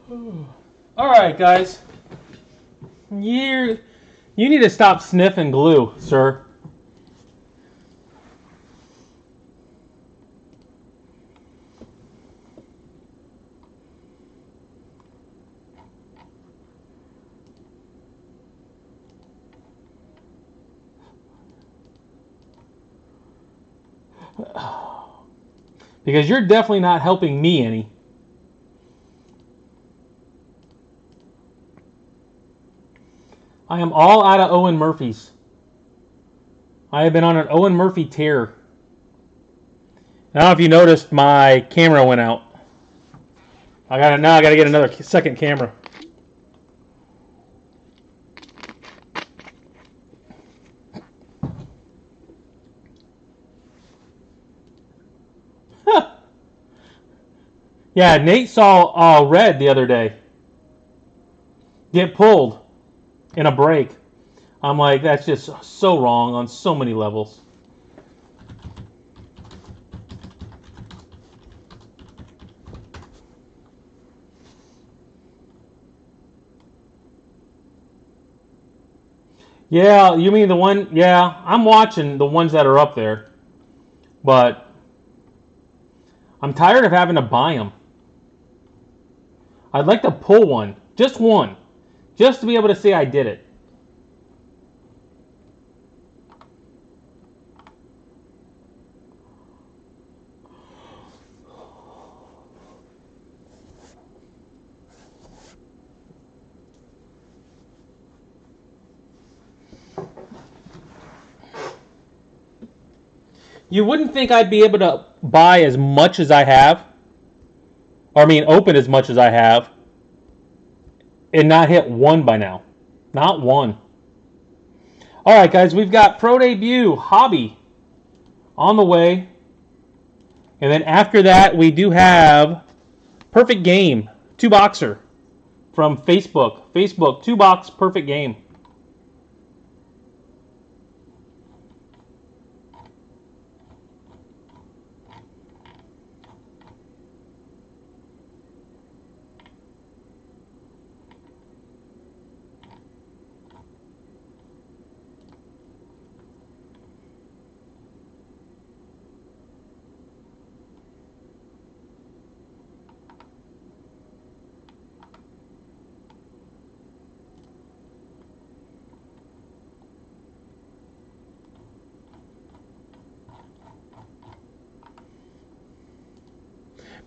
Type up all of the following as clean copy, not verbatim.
All right, guys. You need to stop sniffing glue, sir. Because you're definitely not helping me any. I am all out of Owen Murphys. I have been on an Owen Murphy tear. I don't know if you noticed my camera went out. I gotta get another second camera. Yeah, Nate saw Red the other day get pulled in a break. I'm like, that's just so wrong on so many levels. Yeah, you mean the one? Yeah, I'm watching the ones that are up there, but I'm tired of having to buy them. I'd like to pull one, just to be able to say I did it. You wouldn't think I'd be able to buy as much as I have, or I mean, open as much as I have, and not hit one by now. Not one. All right, guys, we've got Pro Debut Hobby on the way. And then after that, we do have Perfect Game 2-boxer from Facebook. Facebook 2-box Perfect Game.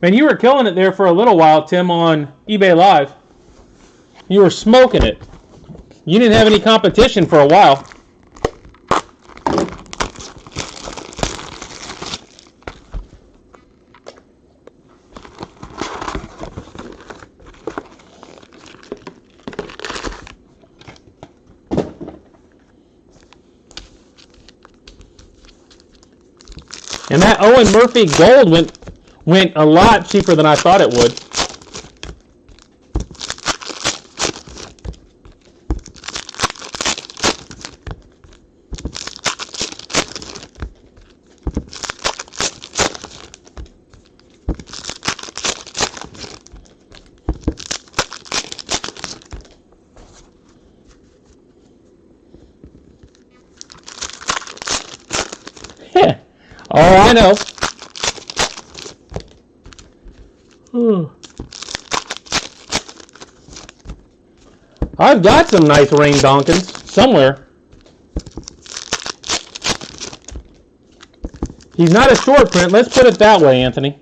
Man, you were killing it there for a little while, Tim, on eBay Live. You were smoking it. You didn't have any competition for a while. And that Owen Murphy gold went a lot cheaper than I thought it would. Yeah. Oh, I know. I've got some nice Rain Donkins somewhere. He's not a short print. Let's put it that way, Anthony.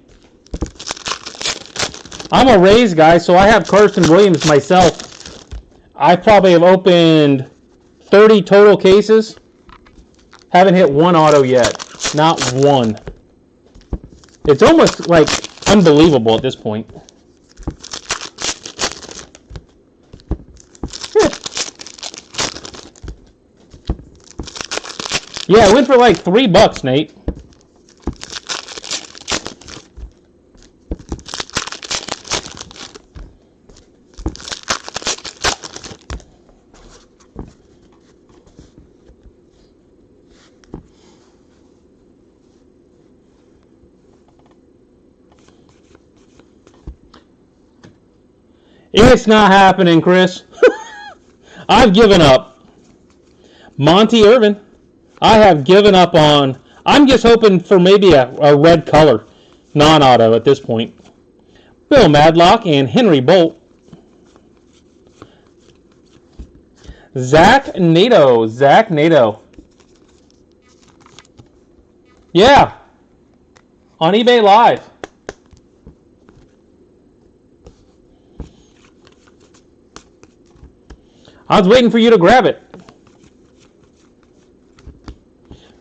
I'm a Rays guy, so I have Carson Williams myself. I probably have opened 30 total cases. Haven't hit one auto yet. Not one. It's almost like unbelievable at this point. Yeah, it went for like $3, Nate. It's not happening, Chris. I've given up. Monty Irvin. I have given up on. I'm just hoping for maybe a red color. Non-auto at this point. Bill Madlock and Henry Bolt. Zach Nato. Zach Nato. Yeah. On eBay Live. I was waiting for you to grab it.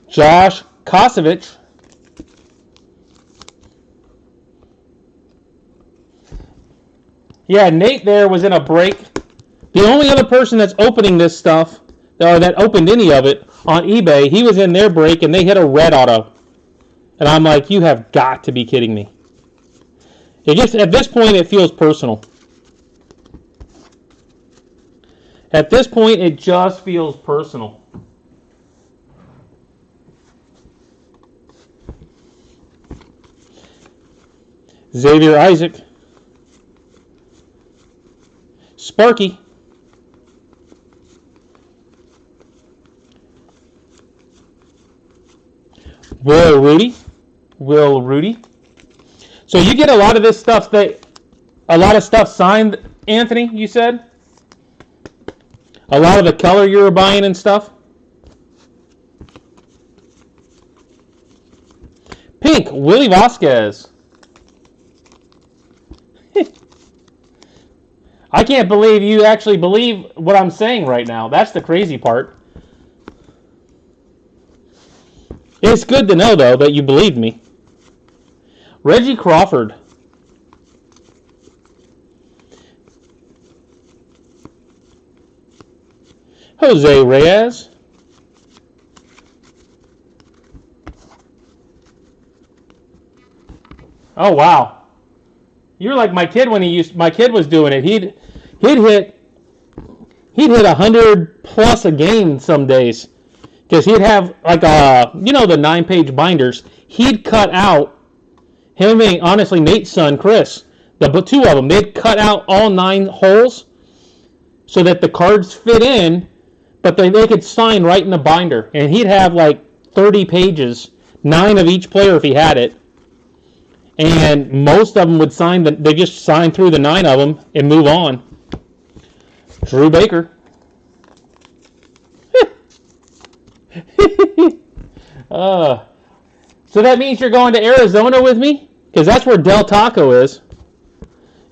Josh Kosovich. Yeah, Nate there was in a break. The only other person that's opening this stuff, or that opened any of it on eBay, he was in their break and they hit a red auto. And I'm like, you have got to be kidding me. At this point, it feels personal. At this point, it just feels personal. Xavier Isaac. Sparky. Will Rudy. So you get a lot of this stuff signed, Anthony, you said? A lot of the color you were buying and stuff? Pink, Willie Vasquez. I can't believe you actually believe what I'm saying right now. That's the crazy part. It's good to know, though, that you believed me. Reggie Crawford. Jose Reyes. Oh, wow. You're like my kid when my kid was doing it. He'd hit 100 plus a game some days. Because he'd have like the 9-page binders. He'd cut out, him and honestly Nate's son Chris, the two of them, they'd cut out all 9 holes so that the cards fit in, but they could sign right in the binder. And he'd have like 30 pages, 9 of each player if he had it. And most of them would sign, they just sign through the 9 of them and move on. Drew Baker. So that means you're going to Arizona with me? Because that's where Del Taco is.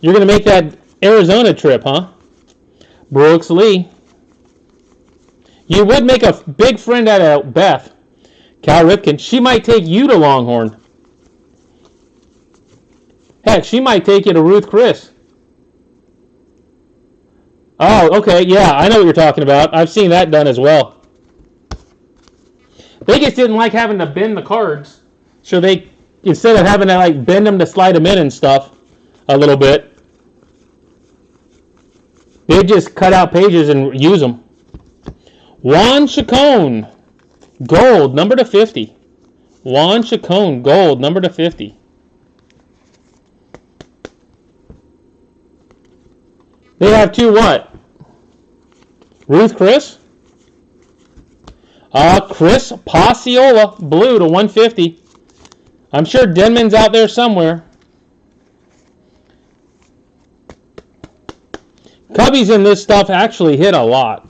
You're going to make that Arizona trip, huh? Brooks Lee. You would make a big friend out of Beth. Cal Ripken. She might take you to Longhorn. Heck, she might take you to Ruth Chris. Oh, okay. Yeah, I know what you're talking about. I've seen that done as well. They just didn't like having to bend the cards. So they, instead of having to like bend them to slide them in and stuff a little bit, they just cut out pages and use them. Juan Chacon, gold, number to 50. Juan Chacon, gold, number to 50. They have 2 what? Ruth Chris? Chris Passiola, blue to 150. I'm sure Denman's out there somewhere. Cubbies in this stuff actually hit a lot.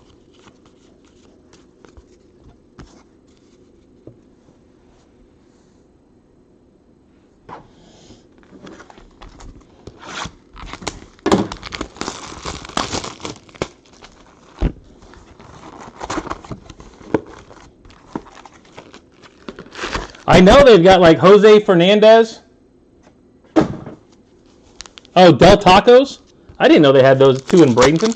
I know they've got like Jose Fernandez. Oh, Del Tacos? I didn't know they had those 2 in Bradenton.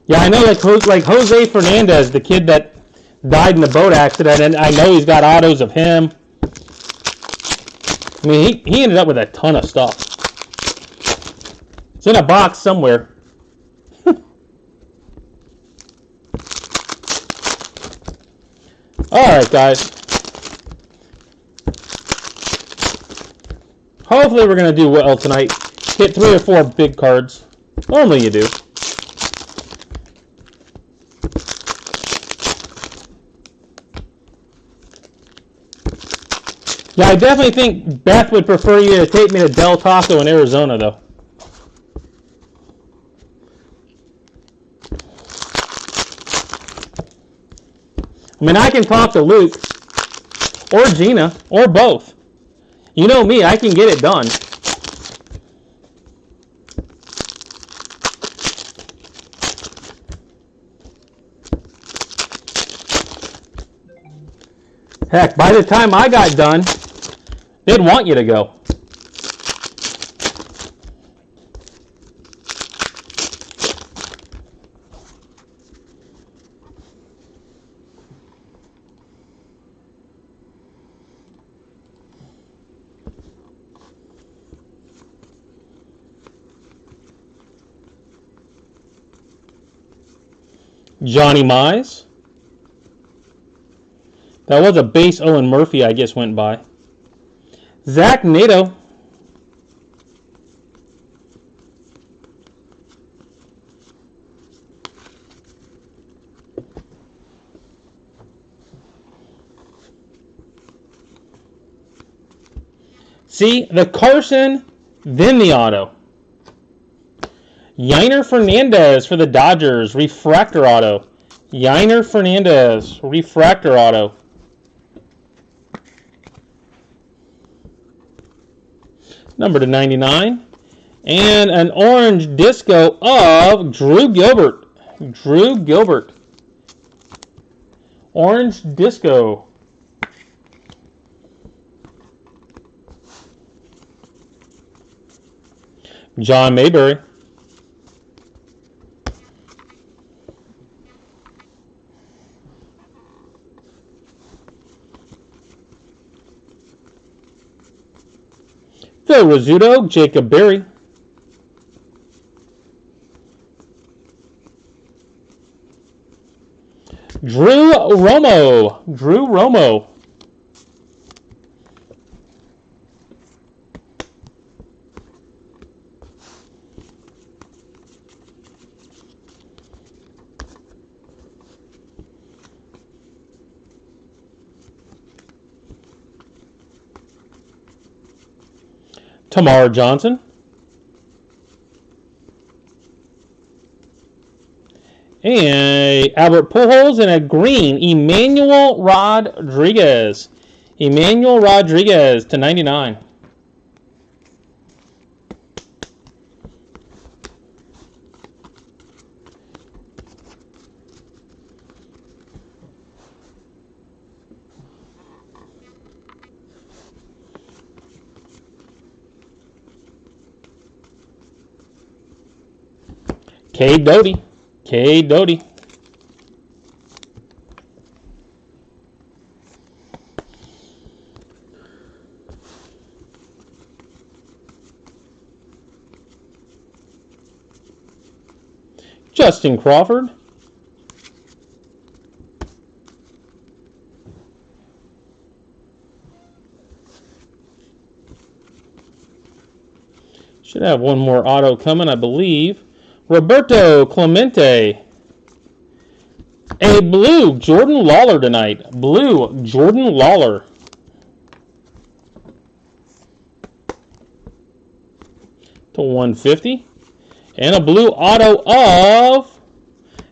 Yeah, I know like Jose Fernandez, the kid that died in the boat accident, and I know he's got autos of him. I mean, he ended up with a ton of stuff. It's in a box somewhere. Alright, guys. Hopefully we're going to do well tonight. Hit 3 or 4 big cards. Normally you do. Yeah, I definitely think Beth would prefer you to take me to Del Taco in Arizona, though. I mean, I can talk to Luke, or Gina, or both. You know me, I can get it done. Heck, by the time I got done, they'd want you to go. Johnny Mize. That was a base Owen Murphy I just went by. Zach Nato. See, the Carson, then the auto. Yainer Fernandez for the Dodgers, refractor auto. Yainer Fernandez, refractor auto. Number to 99. And an orange disco of Drew Gilbert. Drew Gilbert. Orange disco. John Mayberry. Phil Rizzuto, Jacob Berry. Drew Romo. Drew Romo. Tamar Johnson. And Albert Pujols and a green, Emmanuel Rodriguez. Emmanuel Rodriguez to 99. Cade Doughty. Cade Doughty. Justin Crawford. Should have one more auto coming, I believe. Roberto Clemente. A blue Jordan Lawler tonight. Blue Jordan Lawler. To 150. And a blue auto of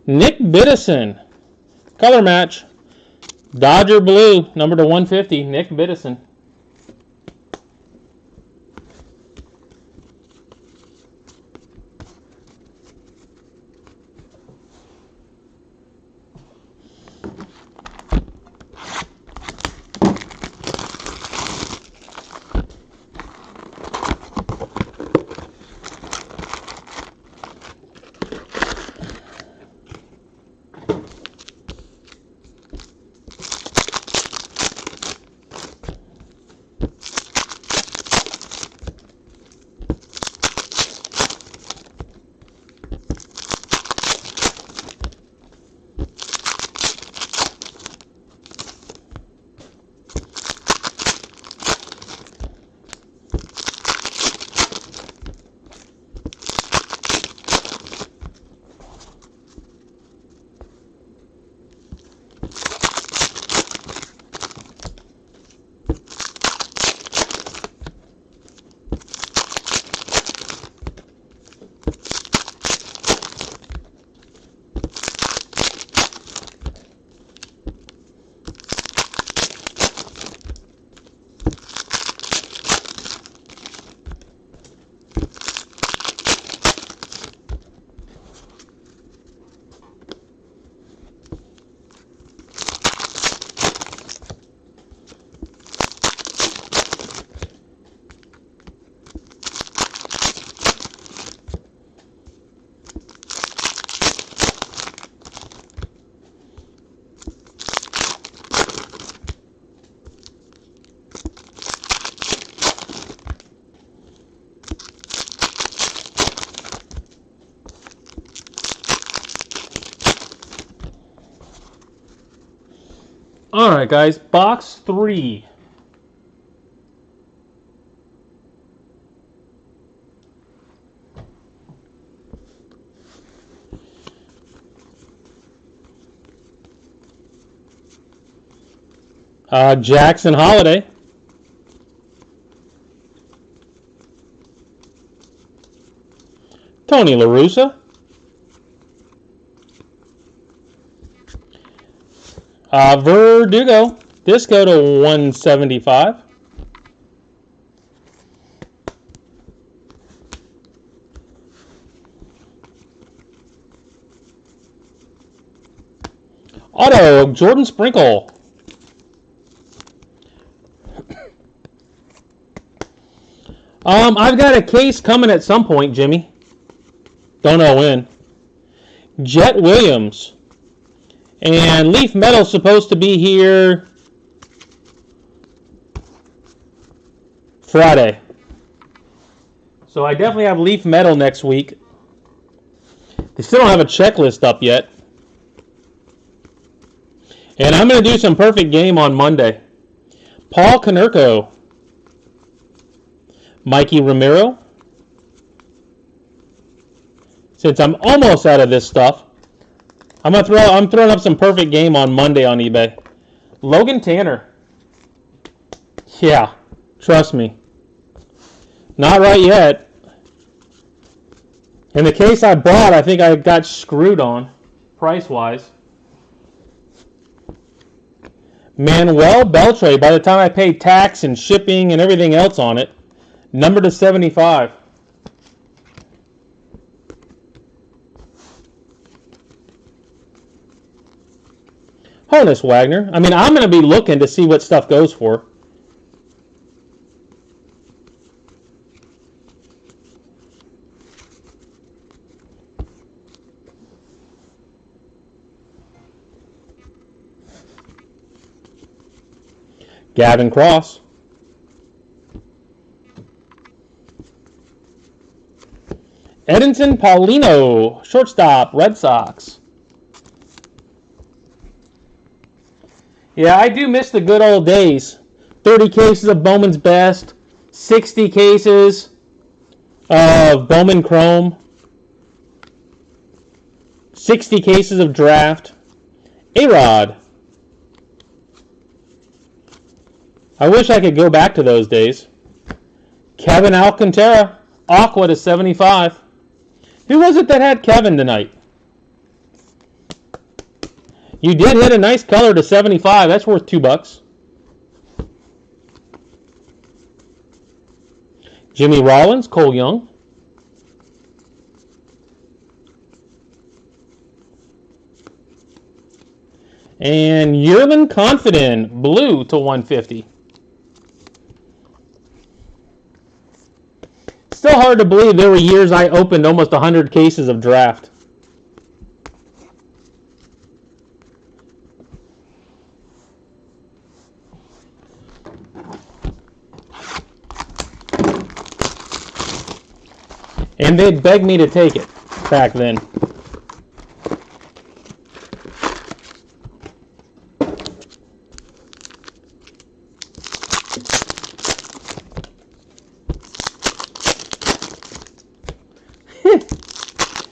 Nick Biddison. Color match. Dodger blue, number to 150, Nick Biddison. All right, guys. Box 3. Jackson Holiday. Tony La Russa. Verdugo. Disco to 175. Auto, Jordan Sprinkle. I've got a case coming at some point, Jimmy. Don't know when. Jet Williams. And Leaf Metal's supposed to be here Friday. So I definitely have Leaf Metal next week. They still don't have a checklist up yet. And I'm going to do some perfect game on Monday. Paul Konerko. Mikey Ramiro. Since I'm almost out of this stuff, I'm throwing up some perfect game on Monday on eBay. Logan Tanner. Yeah, trust me. Not right yet. In the case I bought, I think I got screwed on, price-wise. Manuel Beltre, by the time I paid tax and shipping and everything else on it, number to 75. Honus Wagner. I mean, I'm going to be looking to see what stuff goes for. Gavin Cross. Edinson Paulino, shortstop, Red Sox. Yeah, I do miss the good old days. 30 cases of Bowman's Best, 60 cases of Bowman Chrome, 60 cases of Draft. A-Rod. I wish I could go back to those days. Kevin Alcantara, Aqua to 75. Who was it that had Kevin tonight? You did hit a nice color to 75. That's worth $2. Jimmy Rollins, Cole Young. And Yerlin Confident, blue to 150. Still hard to believe there were years I opened almost 100 cases of Draft. And they'd beg me to take it back then.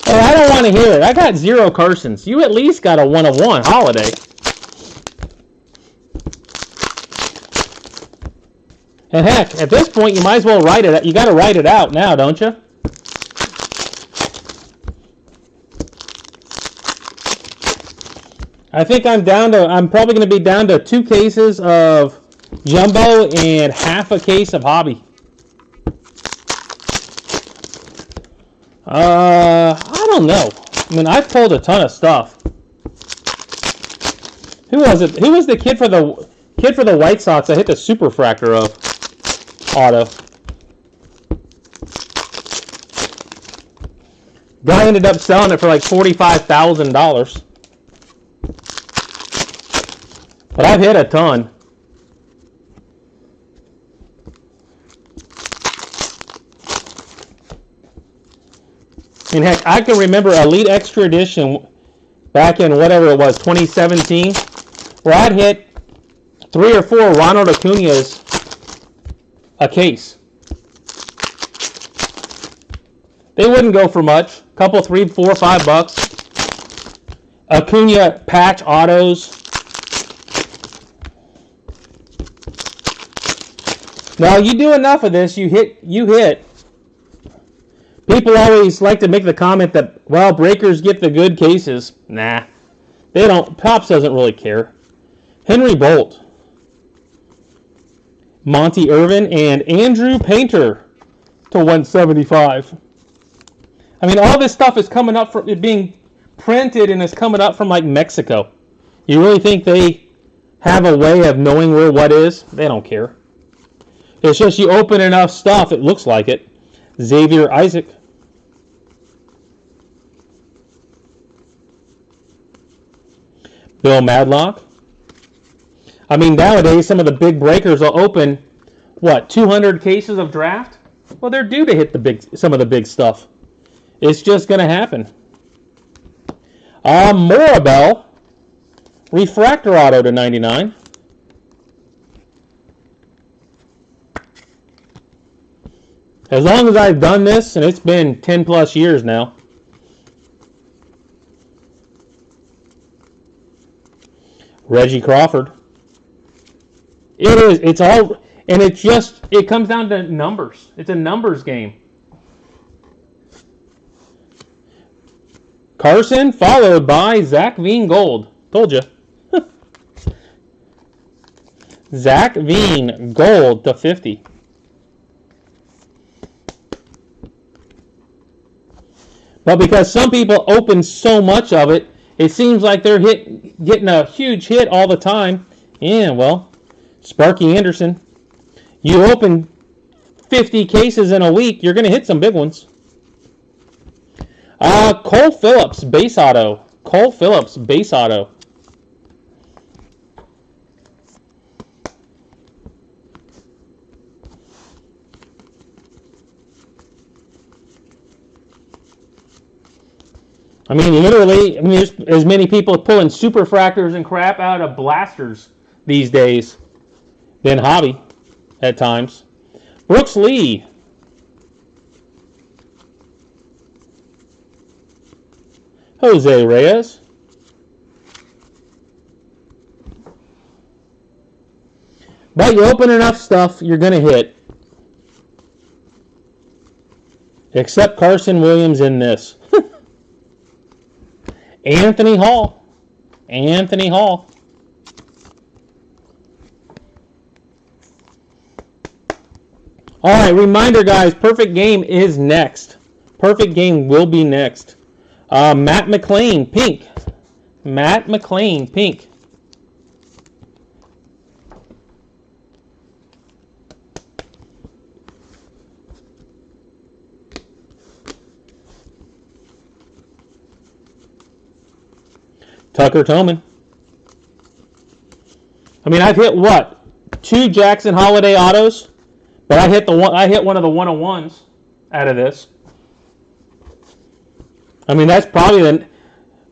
Oh, I don't want to hear it. I got 0 Carsons. You at least got a 1 of 1 Holiday. And heck, at this point, you might as well write it. You got to write it out now, don't you? I think I'm probably going to be down to 2 cases of Jumbo and half a case of Hobby. I don't know. I mean, I've pulled a ton of stuff. Who was it? Who was the kid for the White Sox I hit the superfractor of? Auto. Guy ended up selling it for like $45,000. But I've hit a ton. And heck, I can remember Elite Extra Edition back in whatever it was, 2017, where I'd hit 3 or 4 Ronald Acuña's a case. They wouldn't go for much. Couple, $3, $4, $5. Acuña patch autos. Now you do enough of this, you hit. People always like to make the comment that, well, breakers get the good cases. Nah, they don't. Pops doesn't really care. Henry Bolt, Monty Irvin, and Andrew Painter to 175. I mean, all this stuff is coming up from it being printed and is coming up from like Mexico. You really think they have a way of knowing where what is? They don't care. It's just you open enough stuff, it looks like it. Xavier Isaac. Bill Madlock. I mean, nowadays, some of the big breakers will open, 200 cases of draft? Well, they're due to hit some of the big stuff. It's just going to happen. Morabel. Refractor auto to 99. As long as I've done this, and it's been 10 plus years now. Reggie Crawford. It's all, and it comes down to numbers. It's a numbers game. Carson followed by Zach Veen Gold. Told you. Zach Veen Gold to 50. But because some people open so much of it, it seems like they're getting a huge hit all the time. Yeah, well, Sparky Anderson. You open 50 cases in a week, you're going to hit some big ones. Cole Phillips, base auto. Cole Phillips, base auto. I mean, literally, there's as many people pulling superfractors and crap out of blasters these days than hobby at times. Brooks Lee. Jose Reyes. But you open enough stuff, you're going to hit. Except Carson Williams in this. Anthony Hall. Anthony Hall. All right, reminder, guys, Perfect Game is next. Perfect Game will be next. Matt McLean, pink. Matt McLean, pink. Tucker Toman. I mean, I've hit 2 Jackson Holiday autos, but I hit one of the 101s out of this. I mean, that's probably the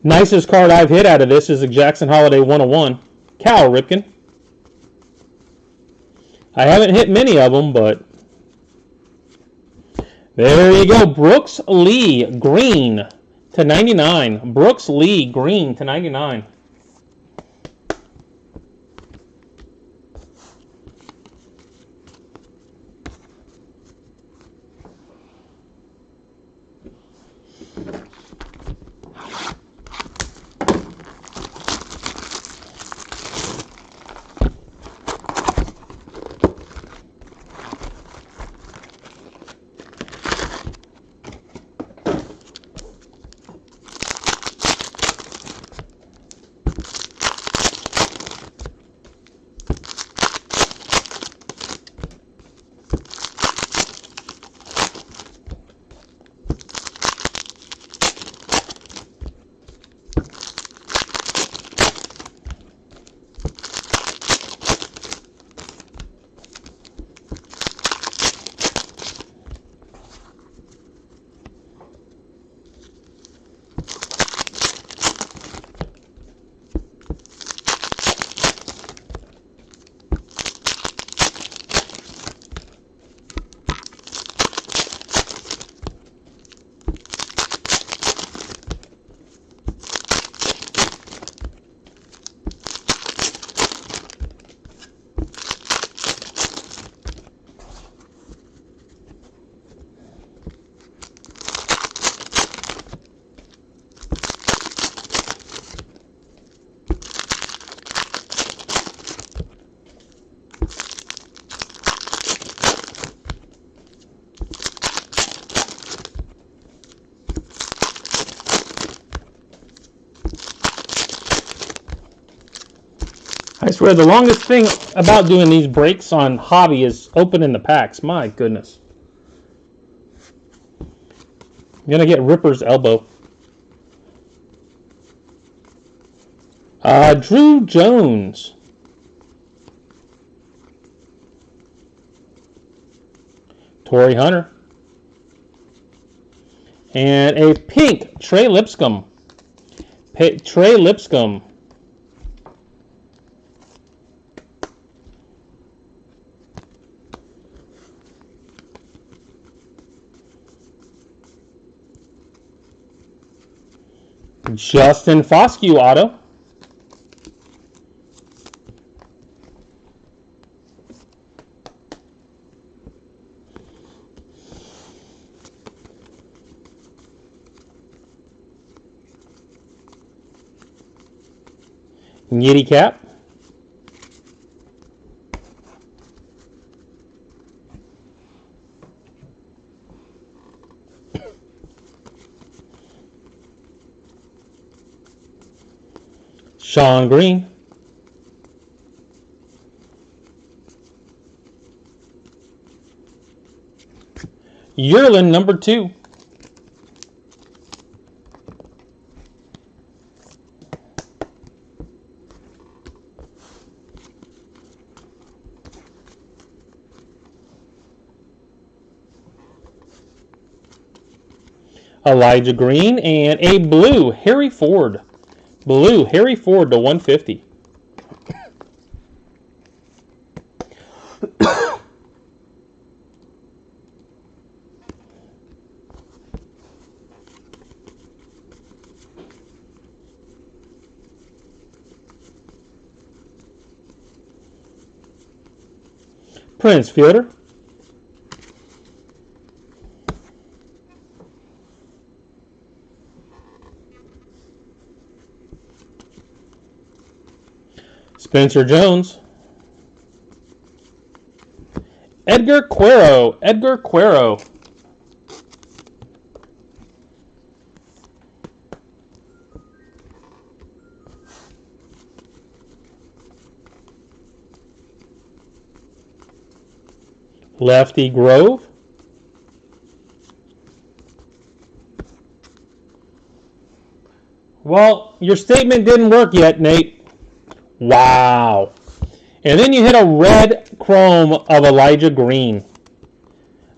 nicest card I've hit out of this is a Jackson Holiday 101. Cal Ripken. I haven't hit many of them, but there you go. Brooks Lee, green to 99. Brooks Lee, green to 99. I swear, the longest thing about doing these breaks on hobby is opening the packs. My goodness. I'm going to get Ripper's elbow. Drew Jones. Torrey Hunter. And a pink Trey Lipscomb. Trey Lipscomb. Justin Foscue auto. Yeti cap. Sean Green. Yerlin number 2. Elijah Green and a blue Harry Ford. Blue Harry Ford to 150. Prince Fielder. Spencer Jones. Edgar Quero. Edgar Quero. Lefty Grove. Well, your statement didn't work yet, Nate. Wow. And then you hit a red chrome of Elijah Green.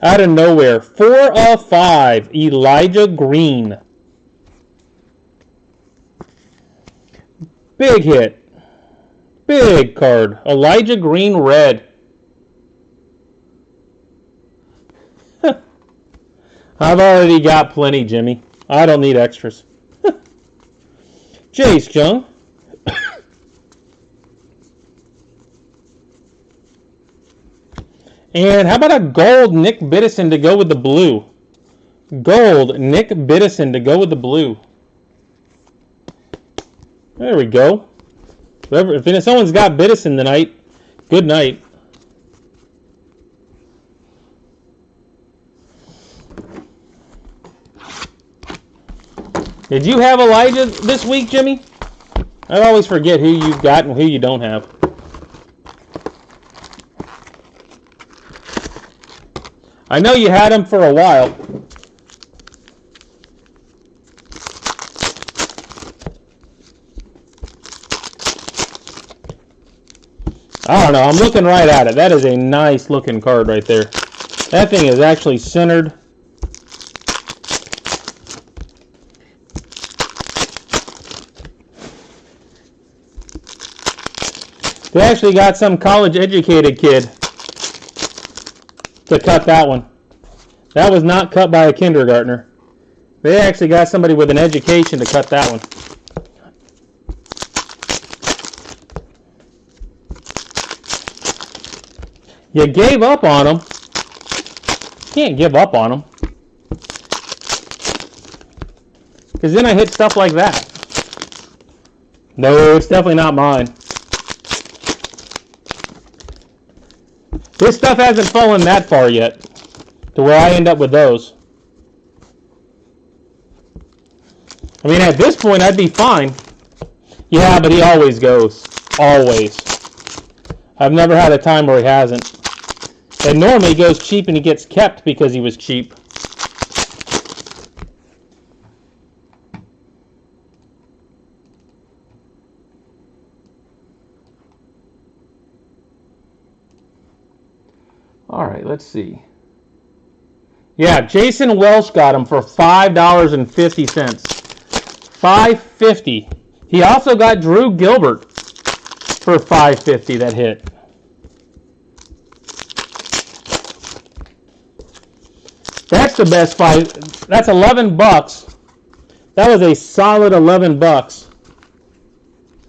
Out of nowhere. 4 of 5. Elijah Green. Big hit. Big card. Elijah Green red. I've already got plenty, Jimmy. I don't need extras. Jace Jung. And how about a gold Nick Biddison to go with the blue? Gold Nick Biddison to go with the blue. There we go. If someone's got Biddison tonight, good night. Did you have Elijah this week, Jimmy? I always forget who you've got and who you don't have. I know you had him for a while. I don't know. I'm looking right at it. That is a nice looking card right there. That thing is actually centered. They actually got some college-educated kid to cut that one. That was not cut by a kindergartner. They actually got somebody with an education to cut that one. You gave up on them. Can't give up on them. Because then I hit stuff like that. No, it's definitely not mine. This stuff hasn't fallen that far yet to where I end up with those. I mean, at this point, I'd be fine. Yeah, but he always goes. Always. I've never had a time where he hasn't. And normally he goes cheap and he gets kept because he was cheap. All right, let's see. Yeah, Jason Welsh got him for $5.50. $5.50. He also got Drew Gilbert for $5.50 that hit. That's the best fight. That's $11. That was a solid $11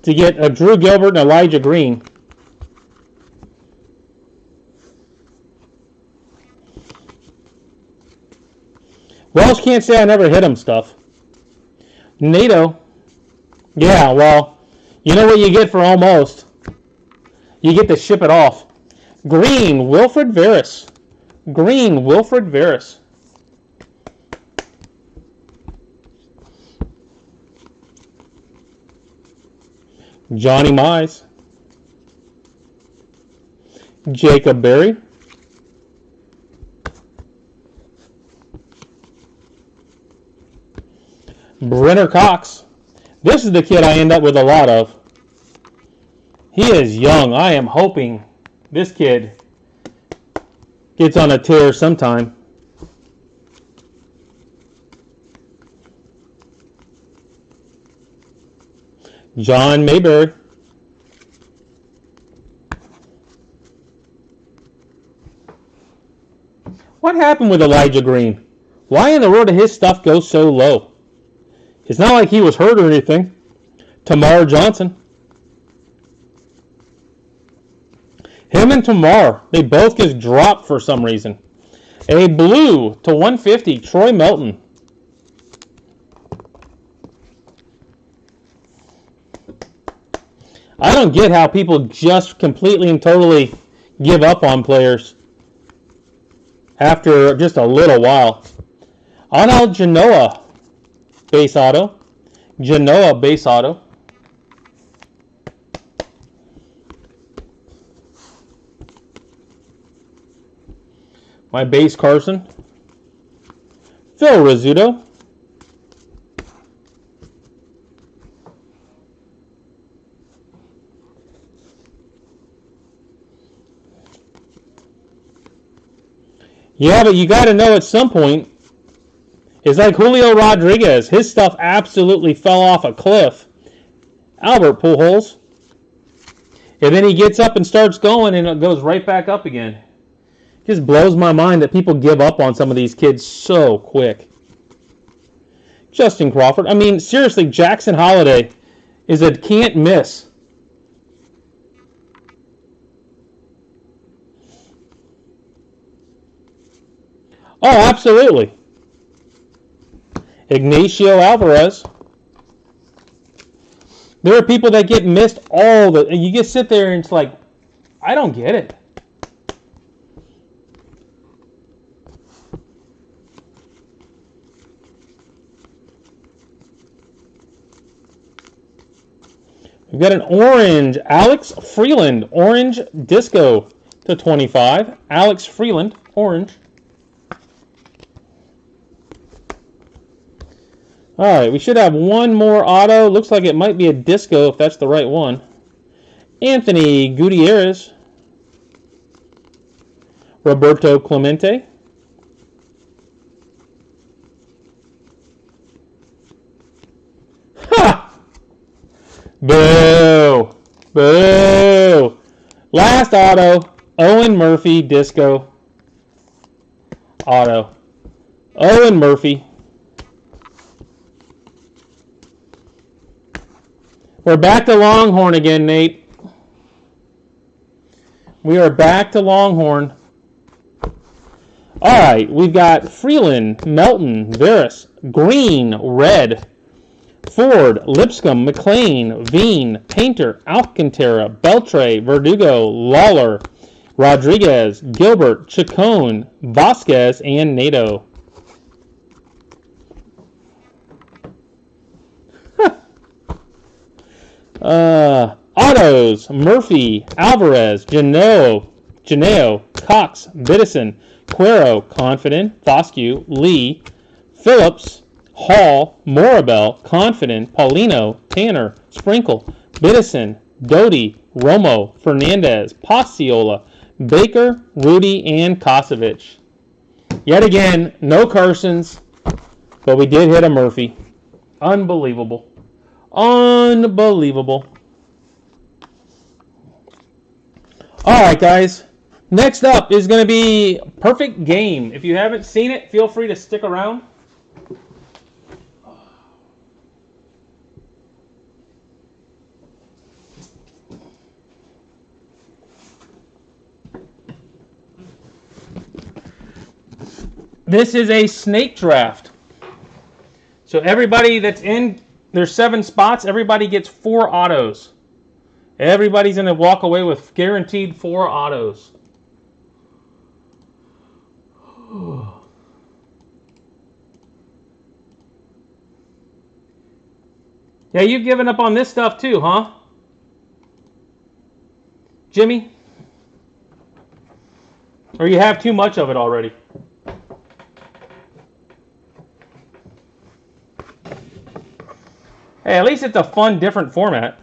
to get a Drew Gilbert and Elijah Green. Welsh can't say I never hit him stuff. NATO. Yeah, well, you know what you get for almost. You get to ship it off. Green, Wilfred Veras. Green, Wilfred Veras. Johnny Mize. Jacob Berry. Brenner Cox. This is the kid I end up with a lot of. He is young. I am hoping this kid gets on a tear sometime. John Mayberry. What happened with Elijah Green? Why in the world did his stuff go so low? It's not like he was hurt or anything. Tamar Johnson. Him and Tamar, they both just dropped for some reason. A blue to 150, Troy Melton. I don't get how people just completely and totally give up on players after just a little while. Anal Genoa, base auto. Genoa, base auto. My base Carson. Phil Rizzuto. Yeah, but you got to know at some point, it's like Julio Rodriguez. His stuff absolutely fell off a cliff. Albert Pujols. And then he gets up and starts going, and it goes right back up again. It just blows my mind that people give up on some of these kids so quick. Justin Crawford. I mean, seriously, Jackson Holiday is a can't miss. Oh, absolutely. Ignacio Alvarez. There are people that get missed all the... You just sit there and it's like, I don't get it. We've got an orange. Alex Freeland. Orange Disco to 25. Alex Freeland. Orange. All right, we should have one more auto. Looks like it might be a disco if that's the right one. Anthony Gutierrez. Roberto Clemente. Ha! Boo! Boo! Last auto. Owen Murphy disco. Auto. Owen Murphy. We're back to Longhorn again, Nate. We are back to Longhorn. All right, we've got Freeland, Melton, Veras, Green, Red, Ford, Lipscomb, McLean, Veen, Painter, Alcantara, Beltre, Verdugo, Lawler, Rodriguez, Gilbert, Chacon, Vasquez, and Nato. Autos, Murphy, Alvarez, Janeo, Cox, Biddison, Cuero, Confident, Foscue, Lee, Phillips, Hall, Morabel, Confident, Paulino, Tanner, Sprinkle, Biddison, Doty, Romo, Fernandez, Paciola, Baker, Rudy, and Kosevich. Yet again, no Carsons, but we did hit a Murphy. Unbelievable. Unbelievable. Alright, guys. Next up is going to be Perfect Game. If you haven't seen it, feel free to stick around. This is a snake draft. So everybody that's in, there's 7 spots. Everybody gets 4 autos. Everybody's going to walk away with guaranteed 4 autos. Yeah, you've given up on this stuff too, huh? Jimmy? Or you have too much of it already? Hey, at least it's a fun, different format.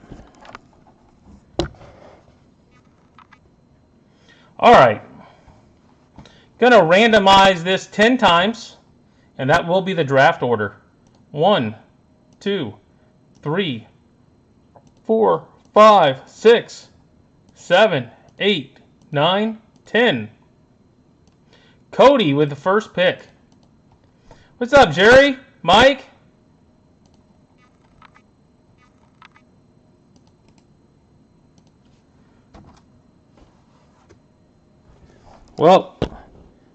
Alright. Gonna randomize this 10 times, and that will be the draft order. 1, 2, 3, 4, 5, 6, 7, 8, 9, 10. Cody with the first pick. What's up, Jerry? Mike? Well,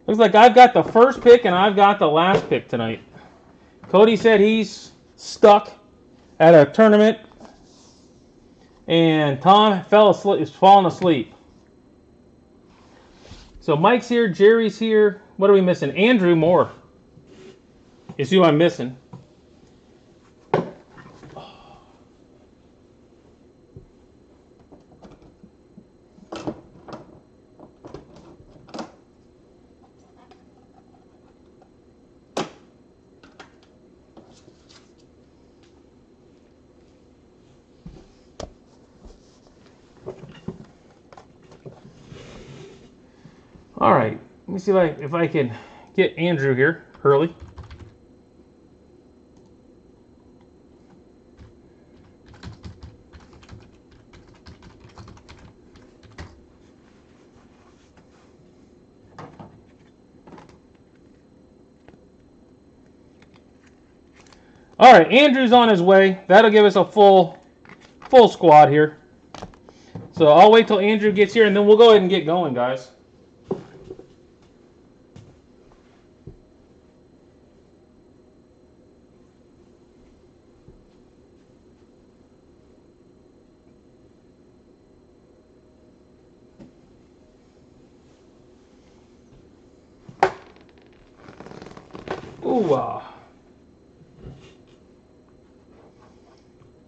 looks like I've got the first pick and I've got the last pick tonight. Cody said he's stuck at a tournament, and Tom is falling asleep. So Mike's here, Jerry's here. What are we missing? Andrew Moore is who I'm missing. All right, let me see if I can get Andrew here early. All right, Andrew's on his way. That'll give us a full squad here. So I'll wait till Andrew gets here, and then we'll go ahead and get going, guys. Ooh,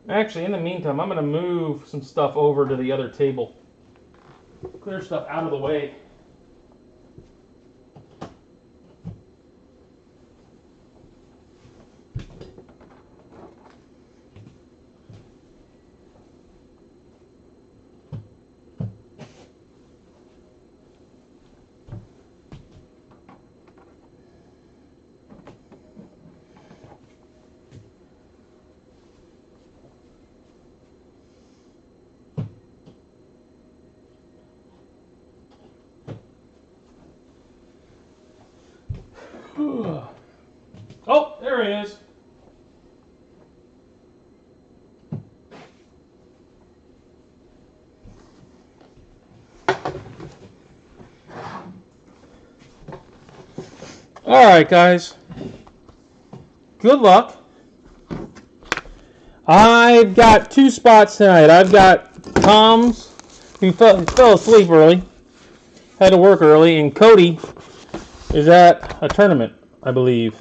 Actually, in the meantime, I'm going to move some stuff over to the other table. Clear stuff out of the way. Oh, there he is. All right, guys. Good luck. I've got 2 spots tonight. I've got Tom's, who fell asleep early, had to work early, and Cody is at a tournament, I believe.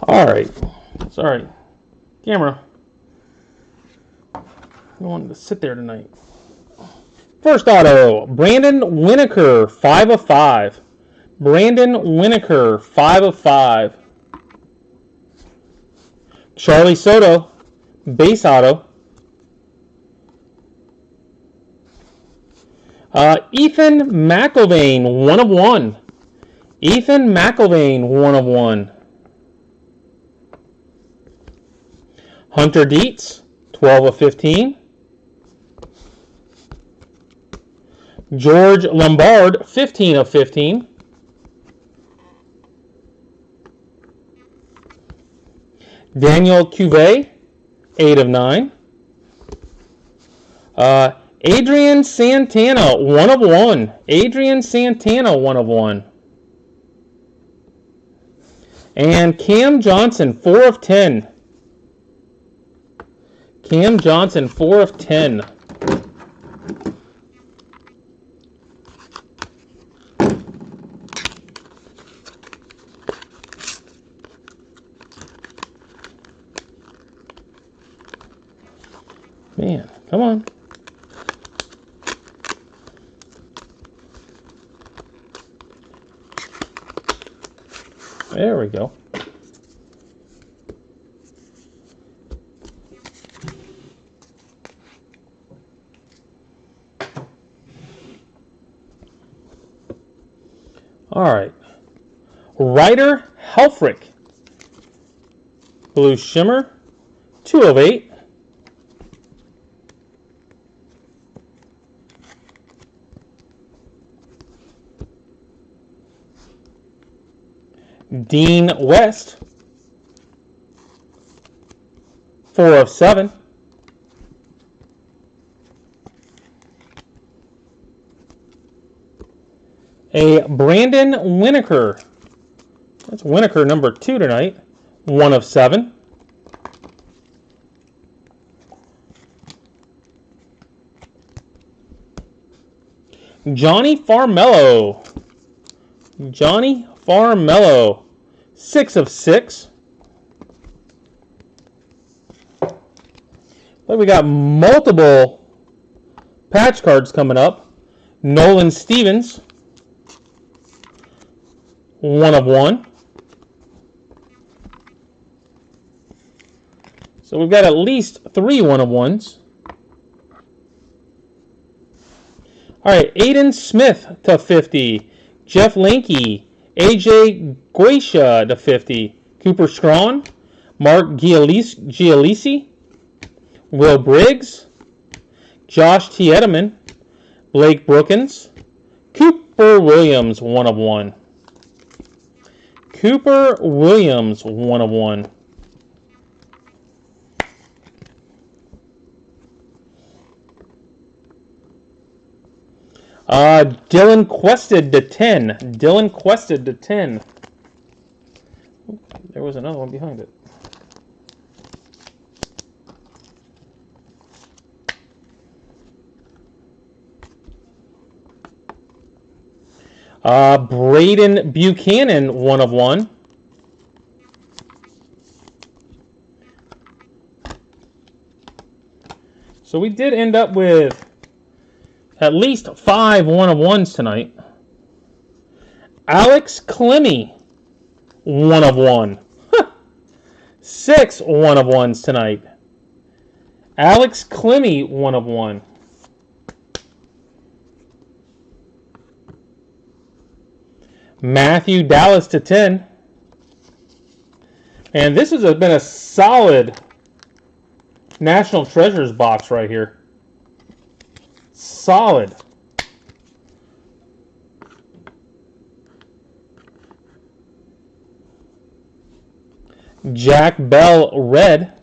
All right. Sorry. Camera. I wanted to sit there tonight. First auto, Brandon Winokur, 5 of 5. Brandon Winokur, 5 of 5. Charlie Soto, base auto. Ethan McIlvaine, 1 of 1. Ethan McIlvaine, 1 of 1. Hunter Dietz, 12 of 15. George Lombard, 15 of 15. Daniel Cuvée, 8 of 9. Adrian Santana, 1 of 1. Adrian Santana, 1 of 1. And Cam Johnson, 4 of 10. Cam Johnson, 4 of 10. Man, come on. There we go. All right. Ryder Helfrich. Blue Shimmer. 2 of 8. Dean West. 4 of 7. A Brandon Winokur. That's Winokur number 2 tonight. 1 of 7. Johnny Farmello. Johnny Farmello. 6 of 6. But we got multiple patch cards coming up. Nolan Stevens. 1 of 1. So we've got at least 3 1 of 1s. All right, Aiden Smith to 50. Jeff Linke. AJ Guisha to 50. Cooper Scrawn. Mark Gialisi. Will Briggs. Josh Tiedemann. Blake Brookins. Cooper Williams, 1 of 1. Cooper Williams, 1 of 1. Dylan Quested to 10. Dylan Quested to 10. There was another one behind it. Braden Buchanan, 1 of 1. So we did end up with at least 5 1 of 1s tonight. Alex Clemmy, 1 of 1. 6 1 of 1s tonight. Alex Clemmy, 1 of 1. Matthew Dallas to 10. And this has been a solid National Treasures box right here. Solid. Jack Bell red.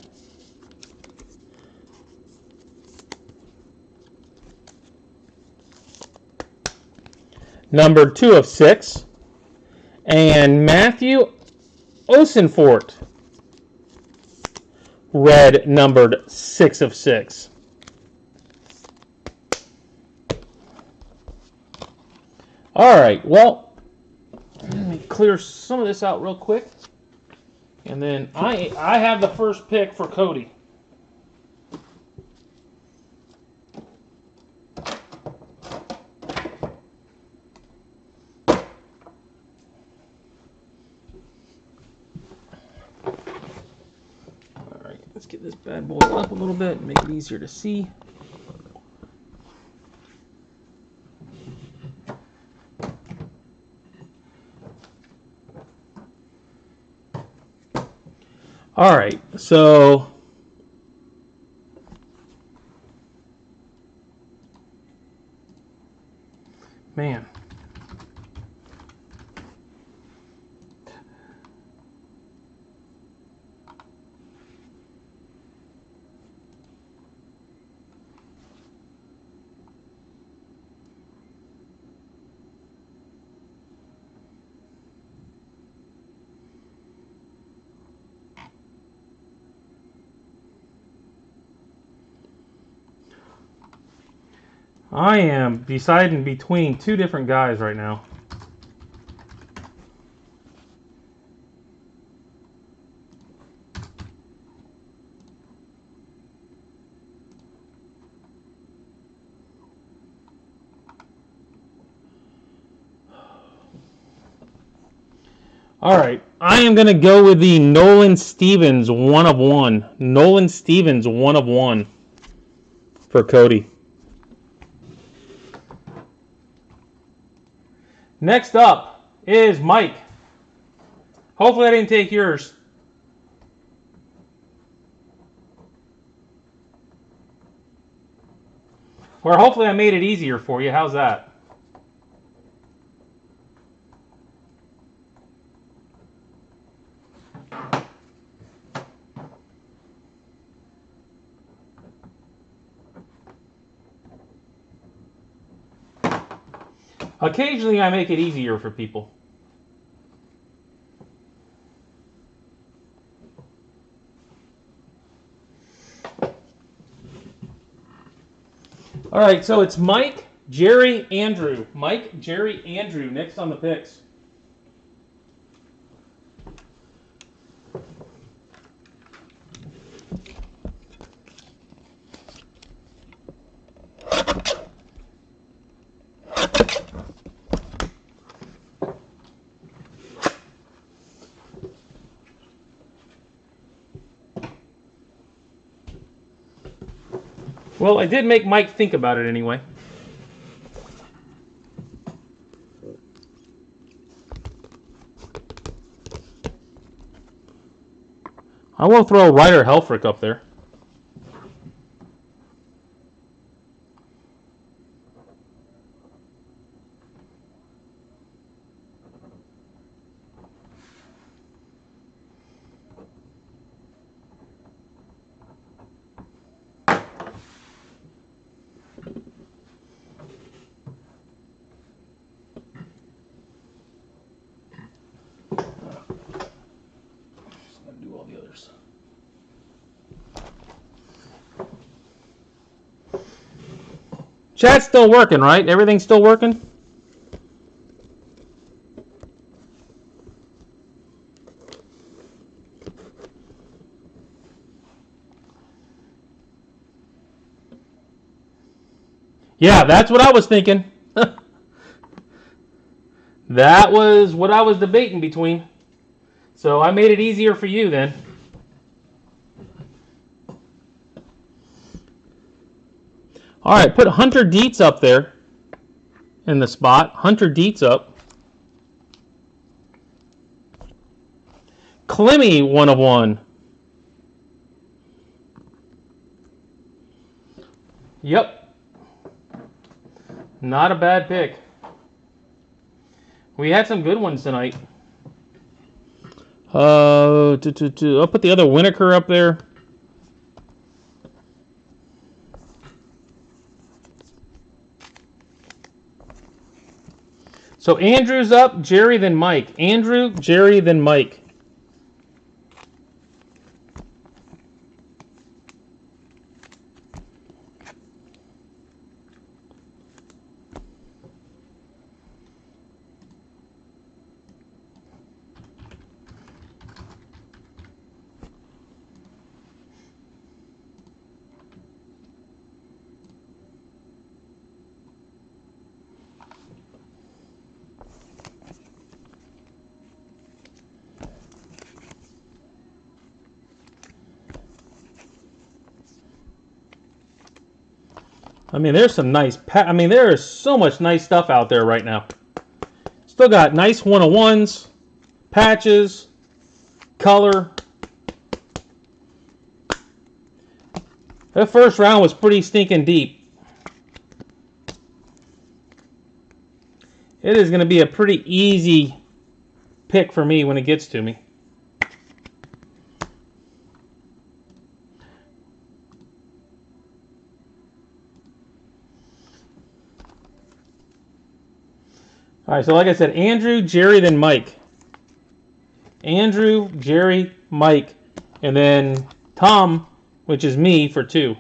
Number 2 of 6. And Matthew Osenfort, red, numbered 6 of 6. All right, well, let me clear some of this out real quick. And then I have the first pick for Cody. Alright, let's get this bad boy up a little bit and make it easier to see. Alright, so man. I am deciding between two different guys right now. Alright, I am going to go with the Nolan Stevens 1 of 1. Nolan Stevens 1 of 1 for Cody. Next up is Mike. Hopefully I didn't take yours. Or hopefully I made it easier for you. How's that? Occasionally I make it easier for people. All right, so it's Mike, Jerry, Andrew. Mike, Jerry, Andrew, next on the picks. Well, I did make Mike think about it anyway. I will throw Ryder Helfrich up there. Chat's still working, right? Everything's still working? Yeah, that's what I was thinking. That was what I was debating between. So I made it easier for you then. All right, put Hunter Dietz up there in the spot. Hunter Dietz up. Clemmy 1 of 1. Yep. Not a bad pick. We had some good ones tonight. I'll put the other Winokur up there. So Andrew's up, Jerry, then Mike. Andrew, Jerry, then Mike. I mean, there's some nice... I mean, there is so much nice stuff out there right now. Still got nice 101s, patches, color. That first round was pretty stinking deep. It is going to be a pretty easy pick for me when it gets to me. All right, so like I said, Andrew, Jerry, then Mike. Andrew, Jerry, Mike, and then Tom, which is me, for 2.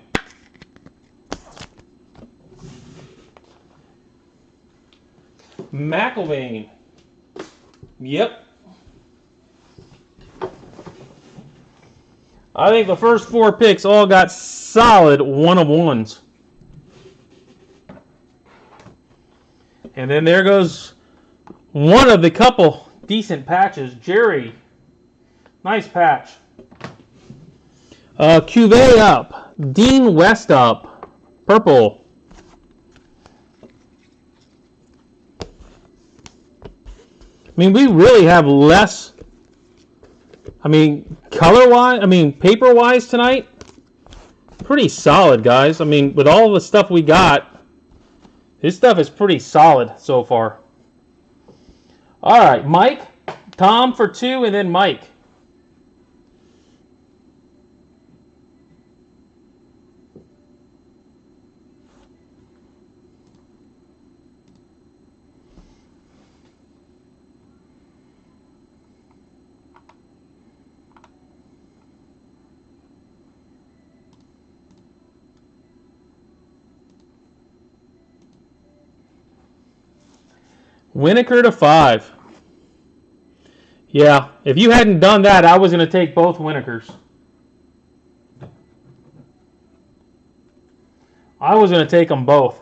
McIlvain. Yep. I think the first 4 picks all got solid 1-of-1s. And then there goes one of the couple decent patches. Jerry. Nice patch. Cuvée up. Dean West up. Purple. I mean, we really have less. I mean, color-wise, I mean, paper-wise tonight, pretty solid, guys. I mean, with all the stuff we got, this stuff is pretty solid so far. All right, Mike, Tom for 2, and then Mike. Winokur to 5. Yeah, if you hadn't done that, I was going to take both Winokurs. I was going to take them both.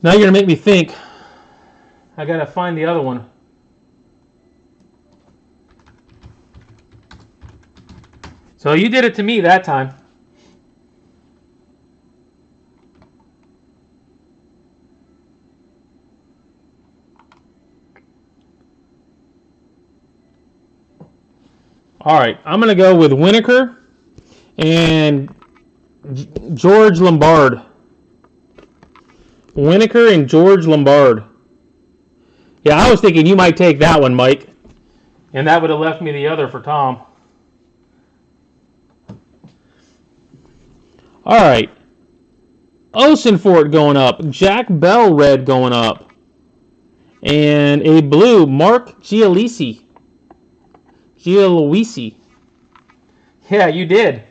Now you're going to make me think. I got to find the other one. So you did it to me that time. All right, I'm going to go with Winokur and George Lombard. Winokur and George Lombard. Yeah, I was thinking you might take that one, Mike. And that would have left me the other for Tom. All right. Osenfort going up. Jack Bell red going up. And a blue, Mark Gialisi. Gialoisi. Yeah, you did.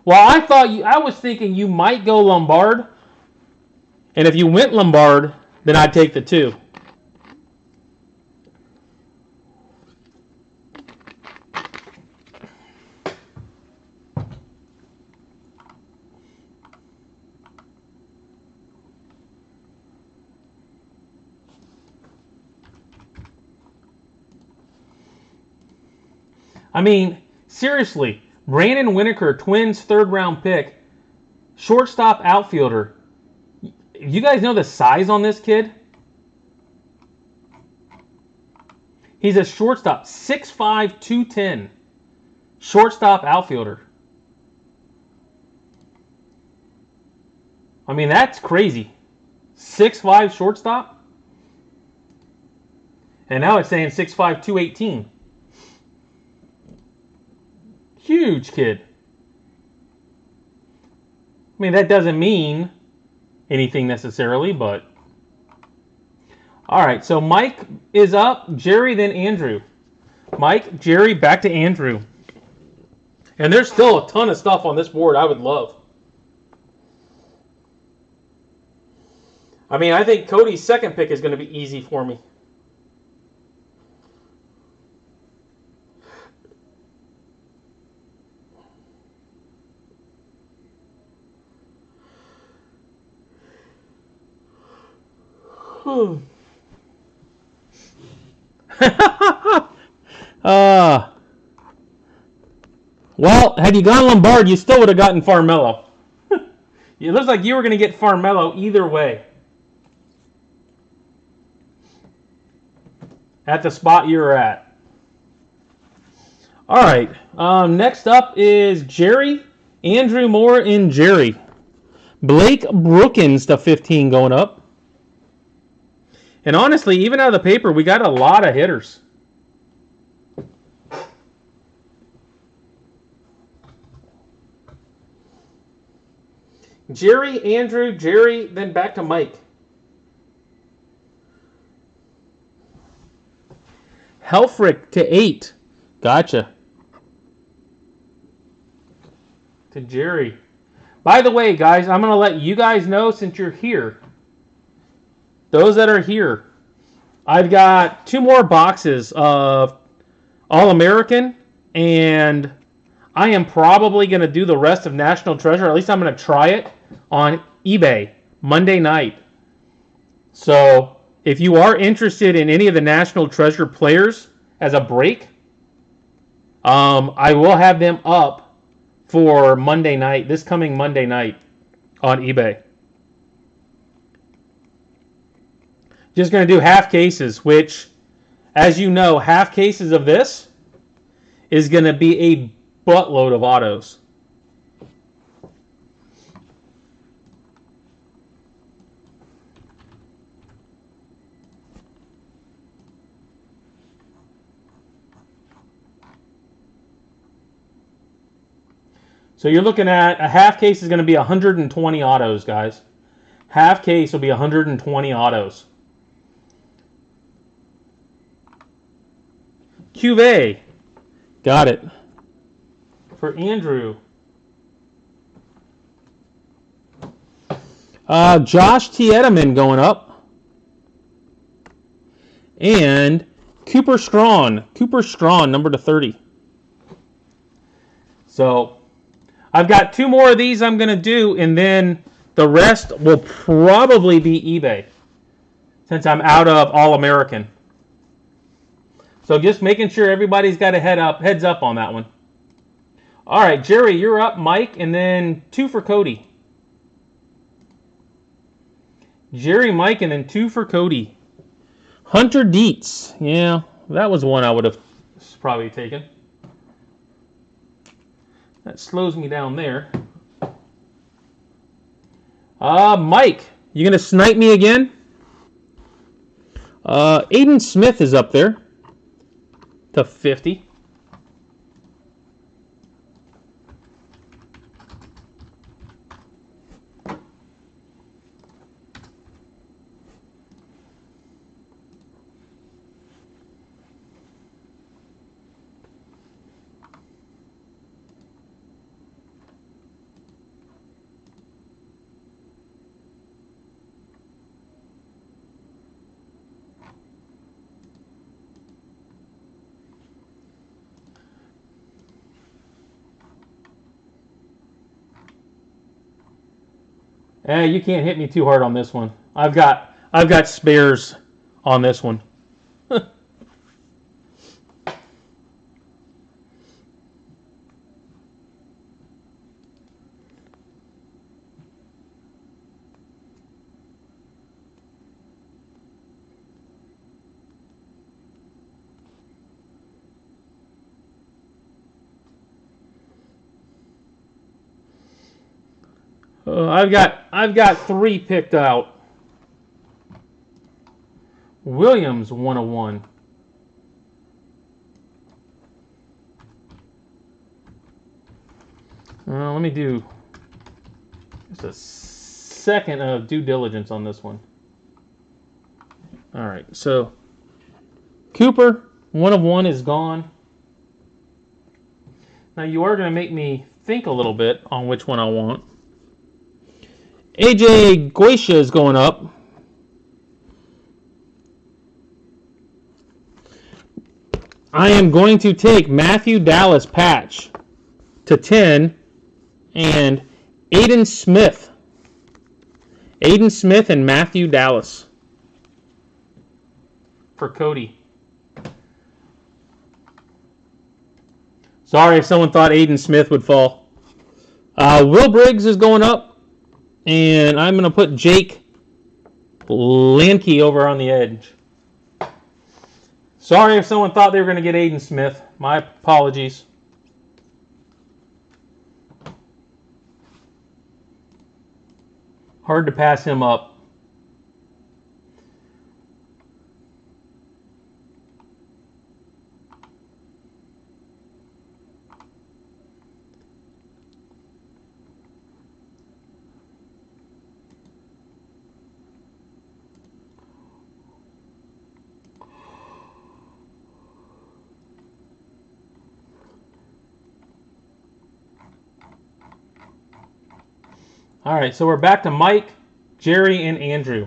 Well, I was thinking you might go Lombard. And if you went Lombard, then I'd take the 2. I mean, seriously, Brandon Winokur, Twins 3rd round pick, shortstop outfielder. You guys know the size on this kid? He's a shortstop, 6'5", 210. Shortstop outfielder. I mean, that's crazy. 6'5" shortstop? And now it's saying 6'5", 218. Huge kid. I mean, that doesn't mean anything necessarily, but... All right, so Mike is up. Jerry, then Andrew. Mike, Jerry, back to Andrew. And there's still a ton of stuff on this board I would love. I mean, I think Cody's second pick is going to be easy for me. Well, had you gone Lombard, you still would have gotten Farmello. It looks like you were going to get Farmelo either way. At the spot you were at. All right. Next up is Jerry, Andrew Moore, and Jerry. Blake Brookins to 15 going up. And honestly, even out of the paper, we got a lot of hitters. Jerry, Andrew, Jerry, then back to Mike. Helfrich to 8. Gotcha. To Jerry. By the way, guys, I'm going to let you guys know since you're here. Those that are here. I've got 2 more boxes of All-American, and I am probably going to do the rest of National Treasure. Or at least I'm going to try it on eBay Monday night. So if you are interested in any of the National Treasure players as a break, I will have them up for Monday night, this coming Monday night on eBay. Just going to do half cases, which, as you know, half cases of this is going to be a buttload of autos. So you're looking at a half case is going to be 120 autos, guys. Half case will be 120 autos. Cuvée. Got it. For Andrew. Josh Tiedemann going up. And Cooper Strawn. Cooper Strawn, number to 30. So I've got 2 more of these I'm going to do, and then the rest will probably be eBay since I'm out of All-American. So just making sure everybody's got a heads up on that one. All right, Jerry, you're up, Mike, and then 2 for Cody. Jerry, Mike, and then 2 for Cody. Hunter Dietz. Yeah, that was one I would have probably taken. That slows me down there. Mike, you going to snipe me again? Aiden Smith is up there to 50. You can't hit me too hard on this one. I've got spares on this one. I've got 3 picked out. Williams 101. Let me do just a second of due diligence on this one. All right, so Cooper 101 is gone. Now you are going to make me think a little bit on which one I want. AJ Goisha is going up. I am going to take Matthew Dallas patch to 10 and Aiden Smith. Aiden Smith and Matthew Dallas for Cody. Sorry if someone thought Aiden Smith would fall. Will Briggs is going up. And I'm going to put Jake Lanke over on the edge. Sorry if someone thought they were going to get Aiden Smith. My apologies. Hard to pass him up. All right, so we're back to Mike, Jerry, and Andrew.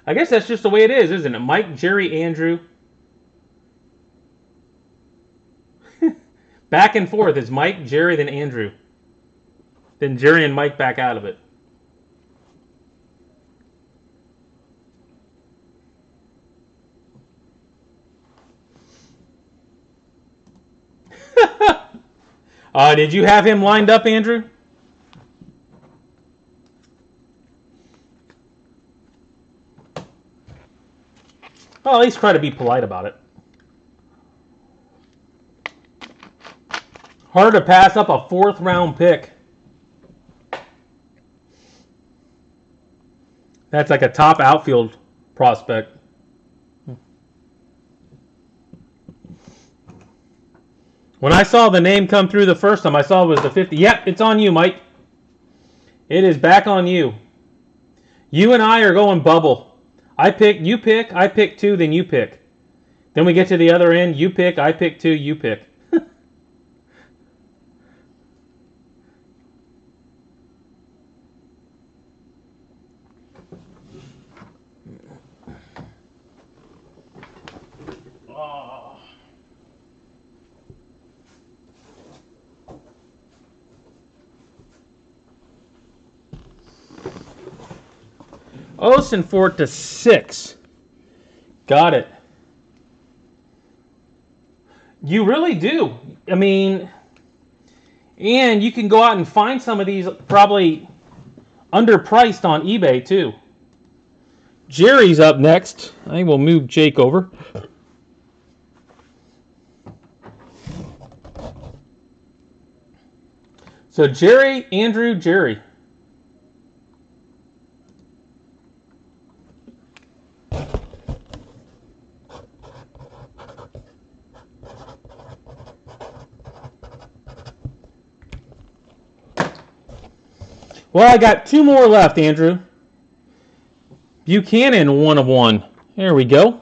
I guess that's just the way it is, isn't it? Mike, Jerry, Andrew. Back and forth is Mike, Jerry, then Andrew. Then Jerry and Mike back out of it. Did you have him lined up, Andrew? Well, at least try to be polite about it. Hard to pass up a 4th round pick. That's like a top outfield prospect. When I saw the name come through the first time, I saw it was the 50. Yep, it's on you, Mike. It is back on you. You and I are going bubble. You pick, I pick 2, then you pick. Then we get to the other end, you pick, I pick 2, you pick. Osenfort to 6. Got it. You really do. I mean, and you can go out and find some of these probably underpriced on eBay too. Jerry's up next. I will move Jake over. So Jerry, Andrew, Jerry. Well, I got 2 more left, Andrew. Buchanan, 1 of 1. There we go.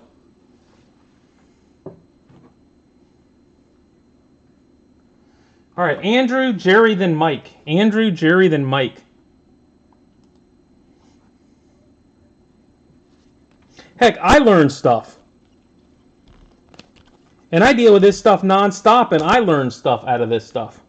All right, Andrew, Jerry, then Mike. Andrew, Jerry, then Mike. Heck, I learn stuff. And I deal with this stuff nonstop, and I learn stuff out of this stuff.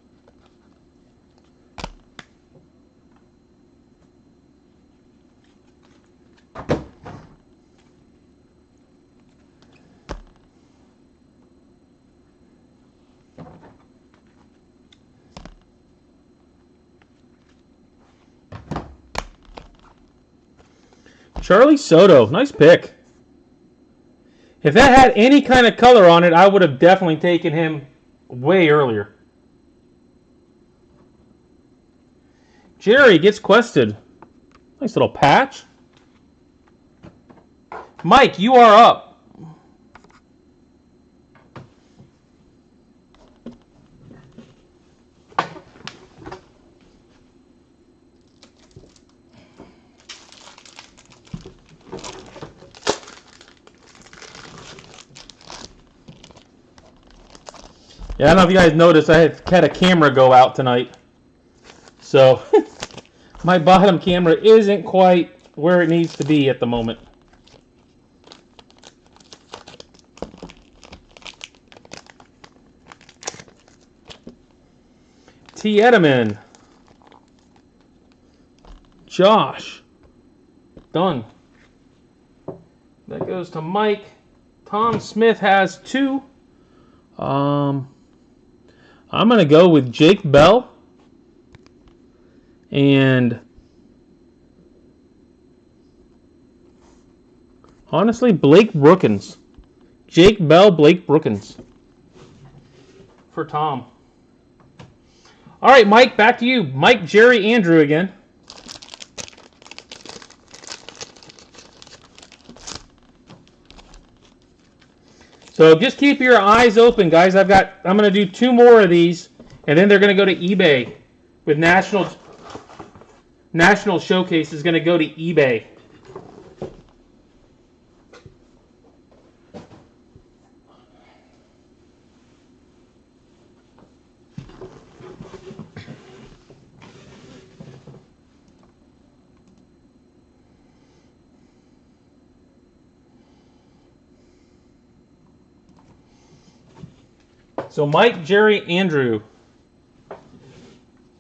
Charlie Soto, nice pick. If that had any kind of color on it, I would have definitely taken him way earlier. Jerry gets quested. Nice little patch. Mike, you are up. Yeah, I don't know if you guys noticed, I had a camera go out tonight. So, my bottom camera isn't quite where it needs to be at the moment. T. Edelman. Josh. Done. That goes to Mike. Tom Smith has 2. I'm going to go with Jake Bell and Honestly, Blake Brookins. Jake Bell, Blake Brookins. For Tom. All right, Mike, back to you. Mike, Jerry, Andrew again. So just keep your eyes open, guys. I'm going to do 2 more of these, and then they're going to go to eBay. With National Showcase is going to go to eBay. So Mike, Jerry, Andrew.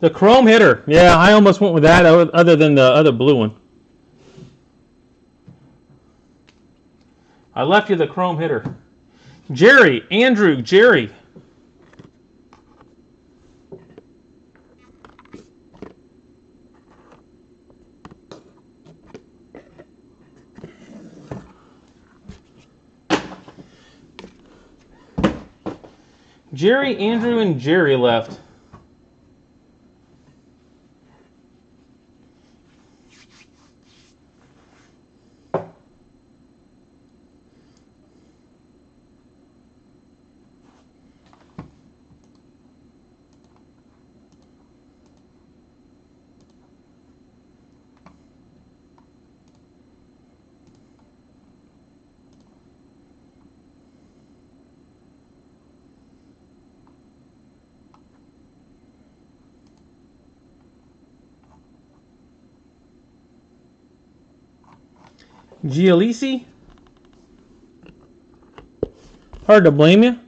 The chrome hitter. Yeah, I almost went with that other than the other blue one. I left you the chrome hitter. Jerry, Andrew, Jerry. Jerry, Andrew, and Jerry left. Gialisi. Hard to blame you.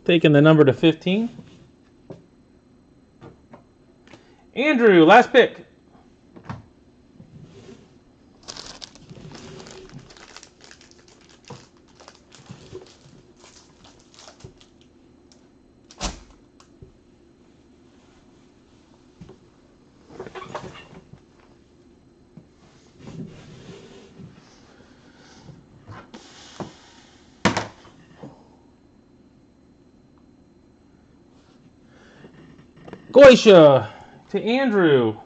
Taking the number to 15. Andrew, last pick. Goisha to Andrew.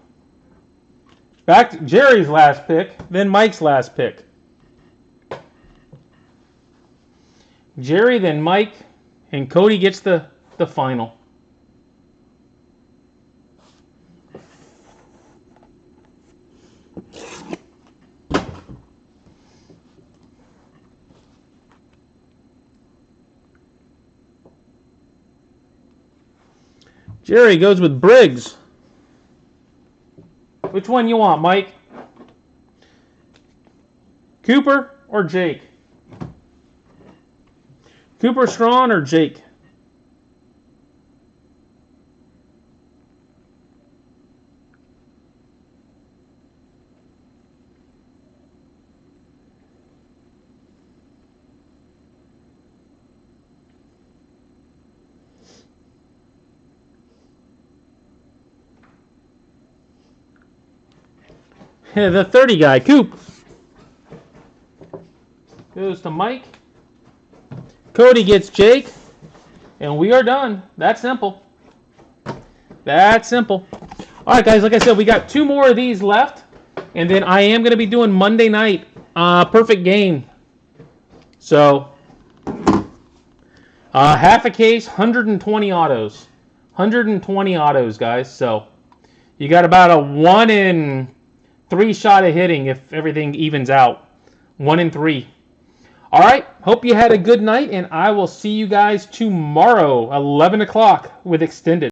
Back to Jerry's last pick, then Mike's last pick. Jerry, then Mike, and Cody gets the final. Jerry goes with Briggs. Which one you want, Mike? Cooper or Jake? Cooper Strawn or Jake? Yeah, the 30 guy, Coop. Goes to Mike. Cody gets Jake. And we are done. That's simple. That's simple. All right, guys, like I said, we got 2 more of these left. And then I am going to be doing Monday night perfect game. So, half a case, 120 autos. 120 autos, guys. So, you got about a 1 in 3 shot of hitting if everything evens out. 1 in 3. All right. Hope you had a good night, and I will see you guys tomorrow, 11 o'clock with Extended.